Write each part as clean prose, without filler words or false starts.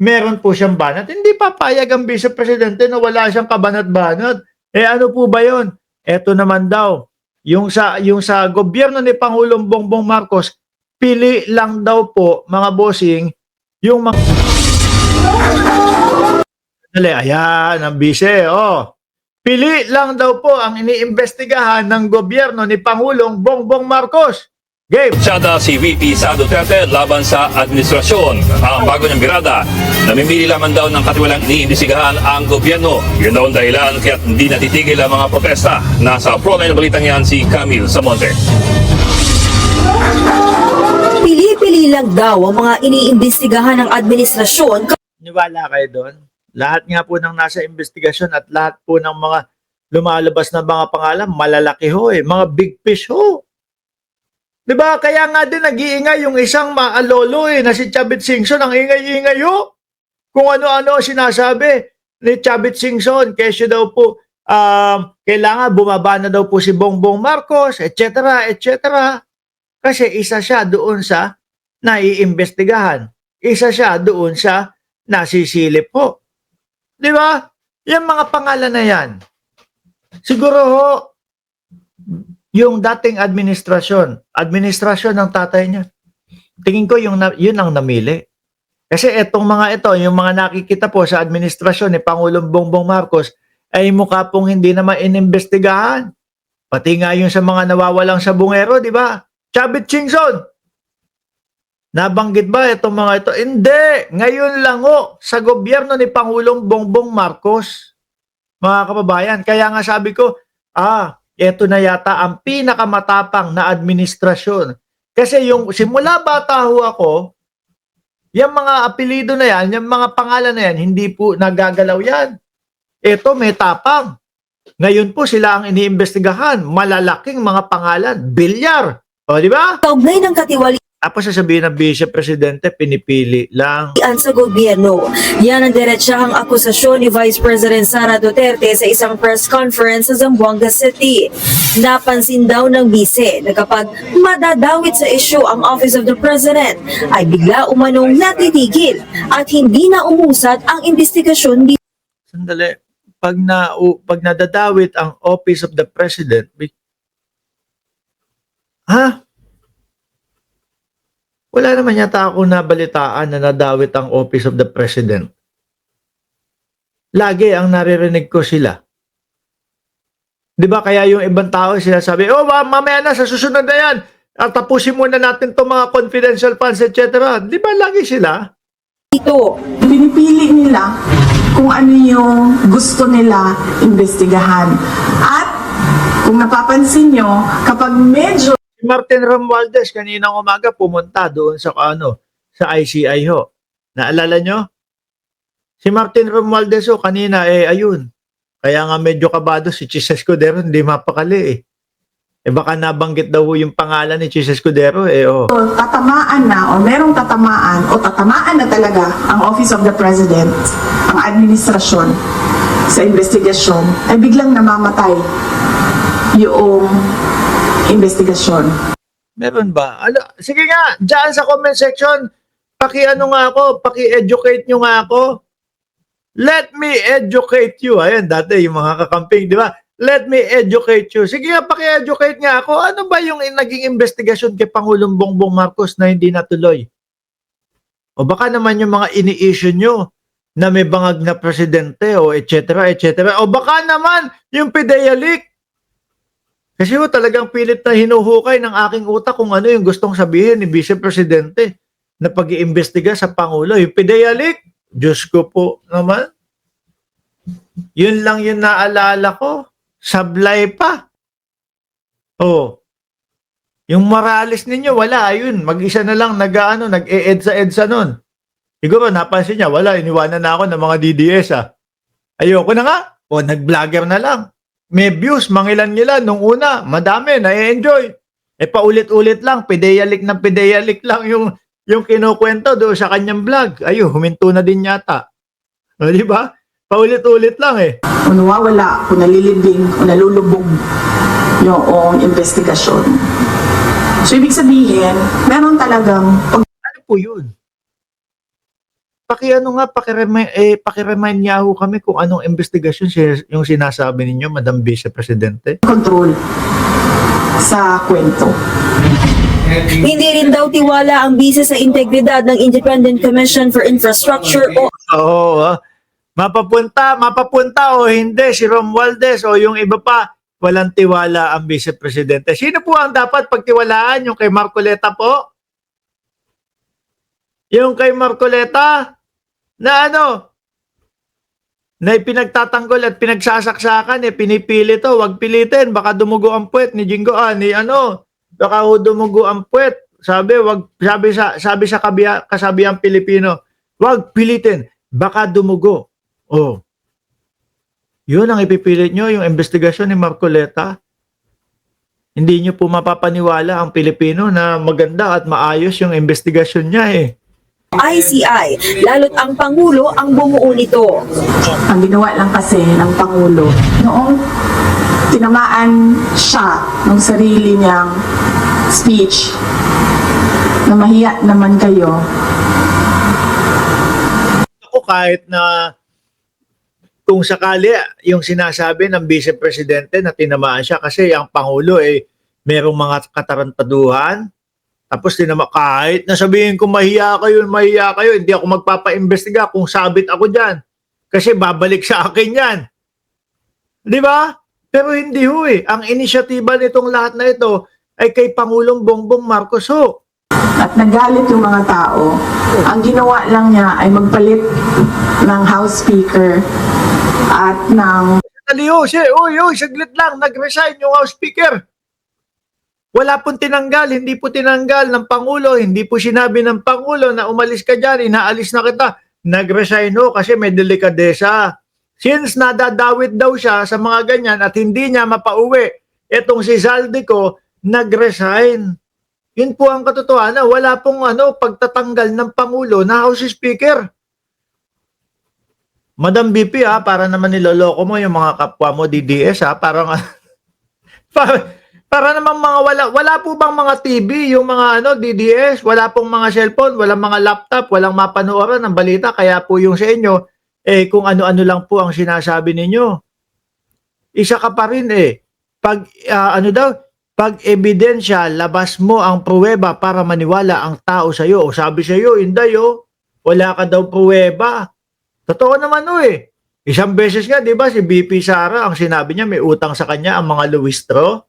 meron po siyang banat. Hindi papayag ang Vice Presidente na wala siyang kabanat-banat. Ano po ba yun? Eto naman daw, yung sa gobyerno ni Pangulong Bongbong Marcos, pili lang daw po, mga bossing, yung mga... Ayan, ang Vice, Pili lang daw po ang iniimbestigahan ng gobyerno ni Pangulong Bongbong Marcos. Game. Siyada si VP Sara Duterte laban sa administrasyon. Ang bago niyang birada, namimili lamang daw ng katiwalang iniimbestigahan ang gobyerno. Yun daw ang dahilan kaya't hindi natitigil ang mga protesta. Nasa frontline ng balitang yan si Camille Samonte. Pili-pili lang daw ang mga iniimbestigahan ng administrasyon. Niwala kayo doon? Lahat nga po ng nasa investigasyon at lahat po ng mga lumalabas na mga pangalan, malalaki ho mga big fish ho. Diba? Kaya nga din nag-iingay yung isang maalolo na si Chavit Singson, ang ingay-ingay ho. Kung ano-ano sinasabi ni Chavit Singson, kesyo daw po, kailangan bumaba na daw po si Bongbong Marcos, etc., etc. Kasi isa siya doon sa naiimbestigahan. Isa siya doon sa nasisilip ho. Di ba? Yung mga pangalan na yan. Siguro ho, yung dating administrasyon ng tatay niya. Tingin ko yun ang namili. Kasi etong mga ito, yung mga nakikita po sa administrasyon ni Pangulong Bongbong Marcos, ay mukha pong hindi naman inimbestigahan. Pati nga yung sa mga nawawalang sa bungero, di ba? Chavit Singson! Nabanggit ba itong mga ito? Hindi! Ngayon lang sa gobyerno ni Pangulong Bongbong Marcos. Mga kababayan, kaya nga sabi ko, ito na yata ang pinakamatapang na administrasyon. Kasi yung simula bata ho ako, yung mga apelido na yan, yung mga pangalan na yan, hindi po nagagalaw yan. Ito may tapang. Ngayon po sila ang iniimbestigahan. Malalaking mga pangalan. Bilyar. O, di ba? Kaugnay ng katiwalian Tapos sasabihin ng Vice Presidente, pinipili lang. sa gobyerno. Yan ang diretsahang akusasyon ni Vice President Sara Duterte sa isang press conference sa Zamboanga City. Napansin daw ng Vice na kapag madadawit sa isyu ang Office of the President, ay bigla umanong natitigil at hindi na umusad ang investigasyon dito. Sandali. Pag nadadawit ang Office of the President, wala naman yata ako nabalitaan na nadawit ang Office of the President. Lagi ang naririnig ko sila. Di ba kaya yung ibang tao sinasabi, mamaya na sa susunod na yan, tapusin muna natin itong mga confidential funds, etc. Di ba lagi sila? Pinipili nila kung ano yung gusto nila imbestigahan. At kung napapansin nyo, kapag medyo Si Martin Romualdez kaninang umaga pumunta doon sa sa ICI ho. Naalala nyo? Si Martin Romualdez kanina ayun. Kaya nga medyo kabado si Chis Escudero, hindi mapakali baka nabanggit daw yung pangalan ni Chis Escudero tatamaan na o merong tatamaan o tatamaan na talaga ang Office of the President, ang administrasyon sa investigasyon, ay biglang namamatay yung investigasyon. Meron ba? Sige nga, dyan sa comment section, paki-educate nyo nga ako. Let me educate you. Ayan, dati yung mga kakamping, di ba? Let me educate you. Sige nga, paki-educate nga ako. Ano ba yung naging investigasyon kay Pangulong Bongbong Marcos na hindi natuloy? O baka naman yung mga ini-issue nyo na may bangag na presidente o etc. etc. O baka naman yung PIDEA leak. Kasi talagang pilit na hinuhukay ng aking utak kung ano yung gustong sabihin ni Vice Presidente na pag-iimbestiga sa Pangulo. Yung PIDEA leak, Diyos ko po naman. Yun lang yung naalala ko. Sablay pa. Yung Morales ninyo, wala. Ayun, mag-isa na lang nag-e-EDSA nun. Siguro napansin niya, wala. Iniwanan na ako ng mga DDS Ayoko na nga. Nag-vlogger na lang. May views, mangilan-ngilan. Nung una, madami, na-enjoy. Paulit-ulit lang, PIDEA leak lang yung kinukwento doon sa kanyang vlog. Ayun, huminto na din yata. Di ba? Paulit-ulit lang Kung nawawala, kung nalilibing, kung nalulubog yung investigasyon. So, ibig sabihin, meron talagang Ano po yun? paki-remind niya ho kami kung anong investigasyon yung sinasabi ninyo, Madam Vice Presidente. control sa kwento. Hindi rin daw tiwala ang bise sa integridad ng Independent Commission for Infrastructure o Oo, mapapunta o hindi si Romualdez o yung iba pa, walang tiwala ang Vice Presidente. Sino po ang dapat pagtiwalaan? Yung kay Marcoleta po? Yung kay Marcoleta na na pinagtatanggol at pinagsasaksakan, pinipili to, wag pilitin, baka dumugo ang puwet ni Jingo, baka ho dumugo ang puwet. Sabi sa kasabihang Pilipino, wag pilitin, baka dumugo. Oh. Yun ang ipipilit nyo, yung investigasyon ni Marcoleta. Hindi nyo po mapapaniwala ang Pilipino na maganda at maayos yung investigasyon niya ICI, lalo't ang Pangulo ang bumuo nito. Ang ginawa lang kasi ng Pangulo, noong tinamaan siya ng sarili niyang speech, na mahiya naman kayo. Ako kahit na kung sakali yung sinasabi ng Vice Presidente na tinamaan siya kasi ang Pangulo merong mga katarantaduhan. Tapos kahit na sabihin ko mahiya kayo, hindi ako magpapa-imbestiga kung sabit ako dyan. Kasi babalik sa akin yan. Di ba? Pero hindi ho Ang inisyatiba nitong lahat na ito ay kay Pangulong Bongbong Marcos ho. At nagalit yung mga tao. Ang ginawa lang niya ay magpalit ng House Speaker at ng... Saglit lang, nag-resign yung House Speaker. Wala pong tinanggal, hindi po tinanggal ng Pangulo, hindi po sinabi ng Pangulo na umalis ka dyan, inaalis na kita. Nag-resign kasi may delikadesa. Since nadadawit daw siya sa mga ganyan at hindi niya mapauwi, etong si Zaldico, nag-resign. Yun po ang katotohanan. Wala pong pagtatanggal ng Pangulo na House Speaker. Madam BP para naman niloloko mo yung mga kapwa mo DDS parang para naman wala po bang mga TV yung mga DDS, wala pong mga cellphone, walang mga laptop, walang mapanooran ng balita kaya po yung sa inyo kung ano-ano lang po ang sinasabi ninyo. Isa ka pa rin pag ebidensya, labas mo ang pruweba para maniwala ang tao sa iyo. O sabi sa iyo, hindi wala ka daw pruweba. Totoo naman Isang beses nga, 'di ba, si BP Sara ang sinabi niya may utang sa kanya ang mga Luistro.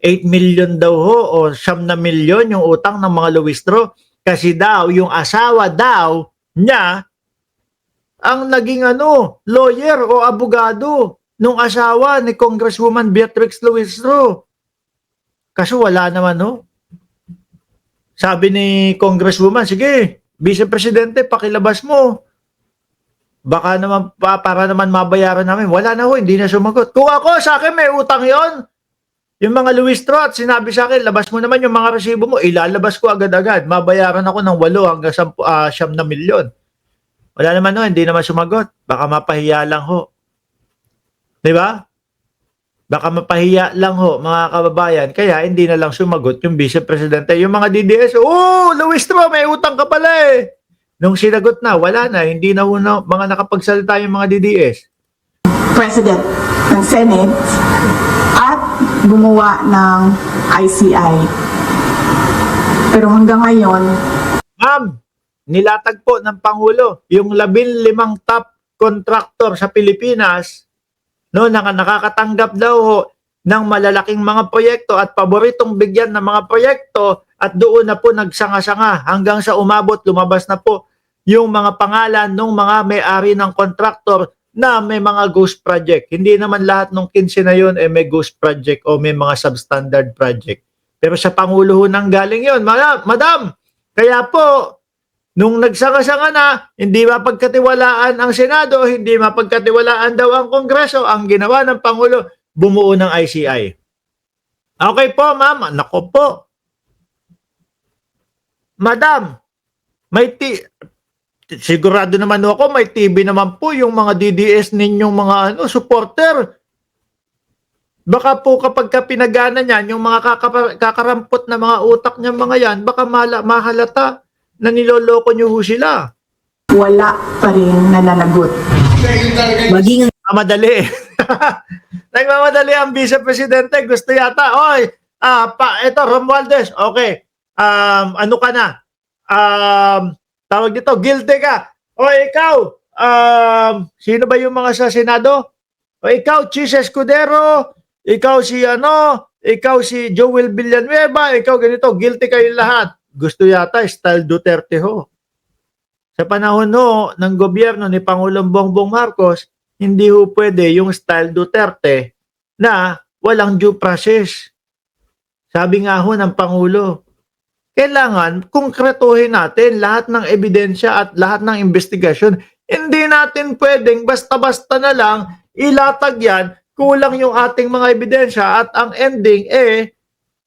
8 million daw o 9 na milyon yung utang ng mga Luistro kasi daw yung asawa daw niya ang naging lawyer o abogado nung asawa ni Congresswoman Beatrix Luistro. Kaso wala naman Sabi ni Congresswoman, sige, Vice Presidente, pakilabas mo. Baka naman para naman mabayaran namin. Wala na hindi na sumagot. Kung ako, sa akin may utang yon. Yung mga Luistro at sinabi sa akin, labas mo naman yung mga resibo mo, ilalabas ko agad-agad. Mabayaran ako ng 8 hanggang 9 na milyon. Wala naman hindi naman sumagot. Baka mapahiya lang Di ba? Baka mapahiya lang mga kababayan. Kaya hindi na lang sumagot yung Vice Presidente. Yung mga DDS, Luistro, may utang ka pala Nung sinagot na, wala na. Hindi na mga nakapagsalita yung mga DDS. President ng Senate at gumawa ng ICI. Pero hanggang ngayon, Ma'am, nilatag po ng Pangulo yung 15 top contractor sa Pilipinas na nakakatanggap daw ng malalaking mga proyekto at paboritong bigyan ng mga proyekto at doon na po nagsanga-sanga hanggang sa lumabas na po yung mga pangalan ng mga may-ari ng contractor na may mga ghost project. Hindi naman lahat ng 15 na yun may ghost project o may mga substandard project. Pero sa Pangulo nang galing yun. Madam, kaya po, nung nagsanga-sanga na, hindi mapagkatiwalaan ang Senado, hindi mapagkatiwalaan daw ang Kongreso, ang ginawa ng Pangulo, bumuo ng ICI. Okay po, ma'am. Nako po. Madam, sigurado naman ako, may TV naman po yung mga DDS ninyong mga supporter. Baka po kapag pinagana niyan, yung mga kakarampot na mga utak niya mga yan, baka mahalata na niloloko niyo sila. wala pa rin nananagot. Maging ang Madali. Nagmamadali ang Vice Presidente. Gusto yata, oy, ito, Romualdez, okay. Ano ka na? Tawag dito, guilty ka. O ikaw, sino ba yung mga sa Senado? O ikaw, Chis Escudero, ikaw si ikaw si Joel Villanueva, ikaw ganito, guilty kayo lahat. Gusto yata, style Duterte ho. Sa panahon ho ng gobyerno ni Pangulong Bongbong Marcos, hindi ho pwede yung style Duterte na walang due process. Sabi nga ho ng Pangulo, kailangan konkretuhin natin lahat ng ebidensya at lahat ng investigasyon. Hindi natin pwedeng basta-basta na lang ilatag yan, kulang yung ating mga ebidensya at ang ending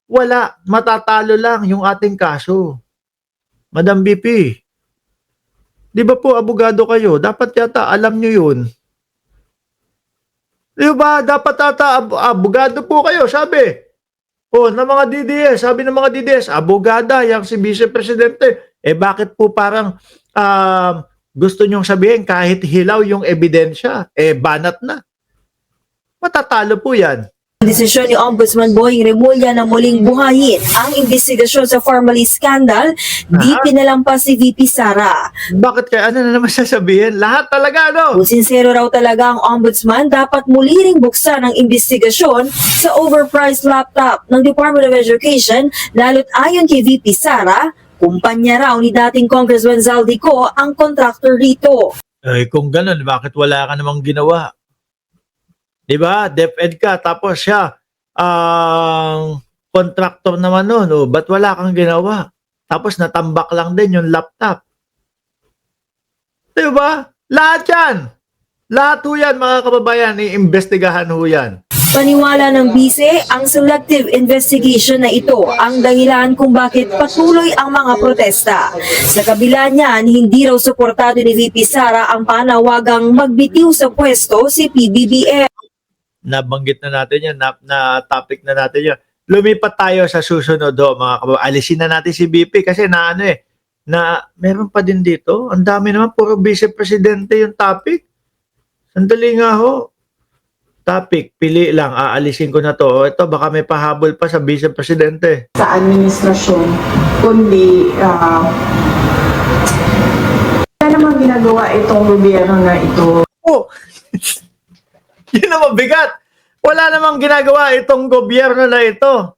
wala, matatalo lang yung ating kaso. Madam BP, di ba po abogado kayo? Dapat yata alam nyo yun. Di ba? Dapat ata abogado po kayo, sabi. O, ng mga DDS, sabi ng mga DDS, abogada, yung si Vice Presidente. Bakit po parang gusto nyong sabihin kahit hilaw yung ebidensya? Banat na. Matatalo po yan. desisyon ni Ombudsman Boying Remulla na muling buhayin ang investigasyon sa Formally Scandal, di pinalampas si VP Sara. Bakit kaya? Ano na naman sasabihin? Lahat talaga, no? Kung sincero raw talaga ang Ombudsman, dapat muli ring buksan ang investigasyon sa overpriced laptop ng Department of Education, lalo't ayon kay VP Sara, kumpanya raw ni dating Congressman Zaldico ang contractor rito. Kung ganun, bakit wala ka namang ginawa? Diba? DepEd ka, tapos siya, ang contractor naman nun, ba't wala kang ginawa? Tapos natambak lang din yung laptop. Diba? Lahat yan! Lahat ho yan, mga kababayan, iimbestigahan ho yan. Paniwala ng bise, ang selective investigation na ito ang dahilan kung bakit patuloy ang mga protesta. Sa kabila niyan, hindi raw suportado ni VP Sara ang panawagang magbitiw sa pwesto si PBBM. Nabanggit na natin yan, na topic na natin yan. Lumipat tayo sa susunod mga kababayan. Alisin na natin si BP kasi na meron pa din dito. Ang dami naman, puro Vice Presidente yung topic. Sandali nga ho. Topic, pili lang. Aalisin ko na to. Ito, baka may pahabol pa sa Vice Presidente. Sa administrasyon, kundi wala namang ginagawa itong gobyerno na ito. Oh, yun ang mabigat. Wala namang ginagawa itong gobyerno na ito.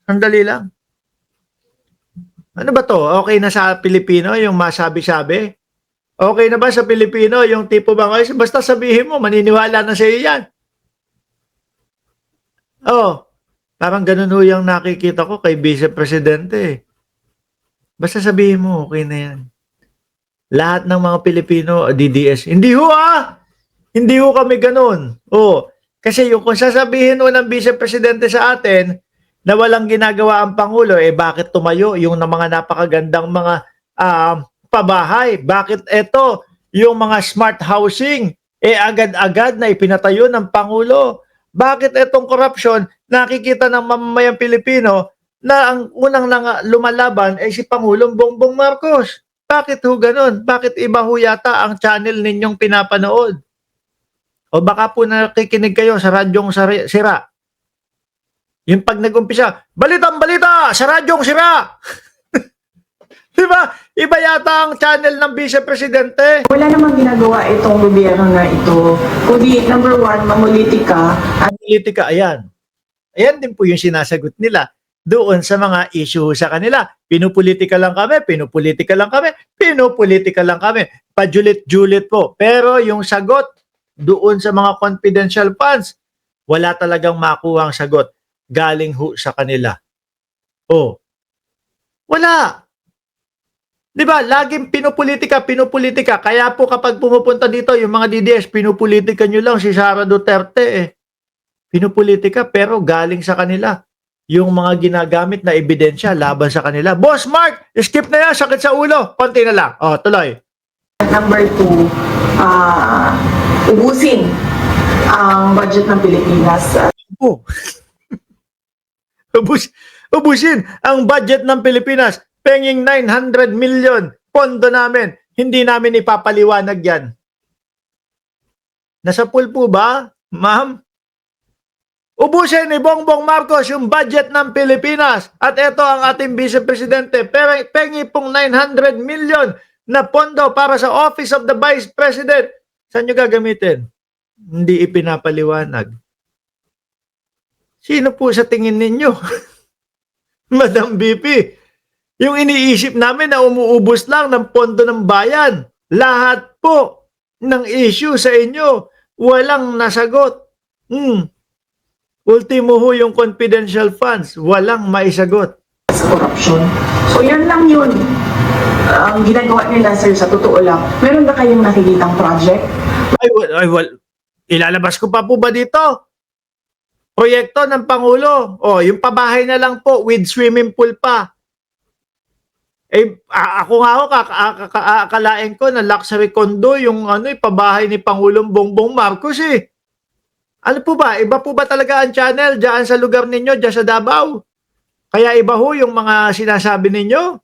Sandali lang. Ano ba to? Okay na sa Pilipino yung masabi-sabi? Okay na ba sa Pilipino yung tipo ba ngayon? Basta sabihin mo, maniniwala na sa iyo yan. Oh, parang ganun ho yung nakikita ko kay Vice Presidente. Basta sabihin mo, okay na yan. Lahat ng mga Pilipino, DDS. Hindi ho Hindi ho kami ganun. Kasi yung kung sasabihin ho ng Vice Presidente sa atin na walang ginagawa ang Pangulo, bakit tumayo yung mga napakagandang mga pabahay? Bakit ito, yung mga smart housing, agad-agad na ipinatayo ng Pangulo? Bakit itong korupsyon, nakikita ng mamamayang Pilipino na ang unang lumalaban ay si Pangulong Bongbong Marcos? Bakit ho ganun? Bakit iba ho yata ang channel ninyong pinapanood? O baka po nakikinig kayo sa radyong sira. Yung pag nag-umpisa, balitang balita sa radyong sira. Diba? Iba yata ang channel ng Vice Presidente. Wala namang ginagawa itong gobyerno na ito, kundi number one, mamulitika. Politika, ayan. Ayan din po yung sinasagot nila doon sa mga issue sa kanila. Pinupolitika lang kami, pinupolitika lang kami, pinupolitika lang kami. Pajulit-julit po. Pero yung sagot doon sa mga confidential funds, wala talagang makuha ang sagot. Galing ho sa kanila. Wala. Diba? Laging pinupolitika. Kaya po kapag pumupunta dito, yung mga DDS, pinupolitika nyo lang si Sara Duterte Pinupolitika pero galing sa kanila. Yung mga ginagamit na ebidensya laban sa kanila. Boss Mark, skip na yan, sakit sa ulo. Konti na lang. Tuloy. Number two, ubusin ang budget ng Pilipinas. Ubusin ang budget ng Pilipinas. Penging 900 million pondo namin. hindi namin ipapaliwanag yan. Nasa pool po ba, ma'am? Ubusin ni Bongbong Marcos yung budget ng Pilipinas at ito ang ating Vice Presidente. Pengi pong 900 million na pondo para sa Office of the Vice President. Saan nyo gagamitin? Hindi ipinapaliwanag. Sino po sa tingin ninyo? Madam VP, yung iniisip namin na umuubos lang ng pondo ng bayan. Lahat po ng issue sa inyo, walang nasagot. Ultimo ho yung confidential funds, walang maisagot. Sa corruption. So yan lang yun. Ang ginagawa nila, sir, sa totoo lang. Meron ba kayong nakikitang project? Ilalabas ko pa po ba dito? Proyekto ng Pangulo. Yung pabahay na lang po with swimming pool pa. Ako nga ho, akalain ko na luxury condo yung pabahay ni Pangulong Bongbong Marcos eh. Ano po ba? Iba po ba talaga ang channel dyan sa lugar ninyo, dyan sa Davao? Kaya iba ho yung mga sinasabi ninyo?